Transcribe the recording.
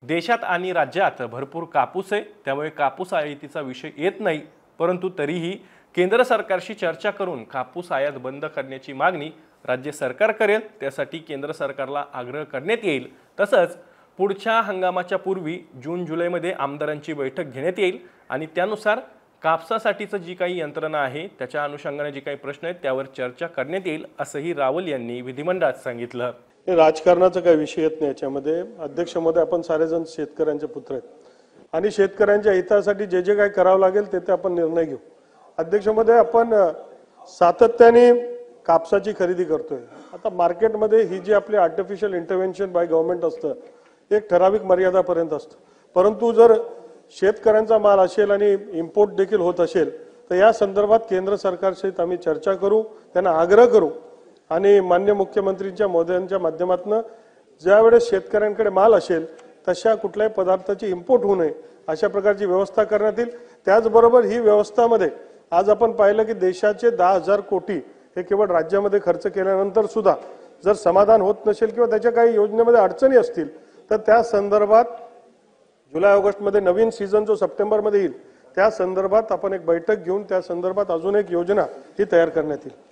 देशात आणि राज्यात भरपूर कापूस आहे, त्यामुळे कापूस आयातीचा विषय येत नाही। परंतु तरीही केंद्र सरकारशी चर्चा करून कापूस आयात बंद करण्याची मागणी राज्य सरकार करेल। त्यासाठी केंद्र सरकारला आग्रह करण्यात येईल। तसंच पुढच्या हंगामाच्या पूर्वी जून जुलैमध्ये आमदारांची बैठक घेण्यात येईल आणि त्यानुसार कापसासाठीची जी काही यंत्रणा आहे त्याच्या अनुषंगाने जे काही प्रश्न आहेत त्यावर चर्चा करण्यात येईल, असंही रावल यांनी विधिमंडळात सांगितलं। राजकारणाचा काही विषय येत नाही याच्यामध्ये। अध्यक्ष महोदय, आपण सारेजण शेतकऱ्यांचे पुत्र आहेत आणि शेतकऱ्यांच्या हितासाठी जे जे काही करावं लागेल ते आपण निर्णय घेऊ। अध्यक्ष महोदय, आपण सातत्याने कापसाची खरेदी करतोय। आता मार्केटमध्ये ही जी आपली आर्टिफिशियल इंटरव्हेन्शन बाय गव्हर्नमेंट असतं, एक ठराविक मर्यादापर्यंत असतं। परंतु जर शेतकऱ्यांचा माल असेल आणि इम्पोर्ट देखील होत असेल तर या संदर्भात केंद्र सरकारशी आम्ही चर्चा करू, त्यांना आग्रह करू आणि माननीय मुख्यमंत्रींच्या महोदयांच्या माध्यमातून ज्यावेळेस शेतकऱ्यांकडे माल असेल तशा कुठल्याही पदार्थाची इम्पोर्ट होऊ नये अशा प्रकारची व्यवस्था करण्यात येईल। त्याचबरोबर ही व्यवस्थामध्ये आज आपण पाहिलं की देशाचे 10,000 कोटी हे केवळ राज्यामध्ये खर्च केल्यानंतर सुद्धा जर समाधान होत नसेल किंवा त्याच्या काही योजनेमध्ये अडचणी असतील तर त्या संदर्भात जुलै ऑगस्ट मध्ये नवीन सीझन जो सप्टेंबर मध्ये येईल त्या संदर्भात आपण एक बैठक घेऊन त्या संदर्भात अजून एक योजना ही तयार करण्यात येईल।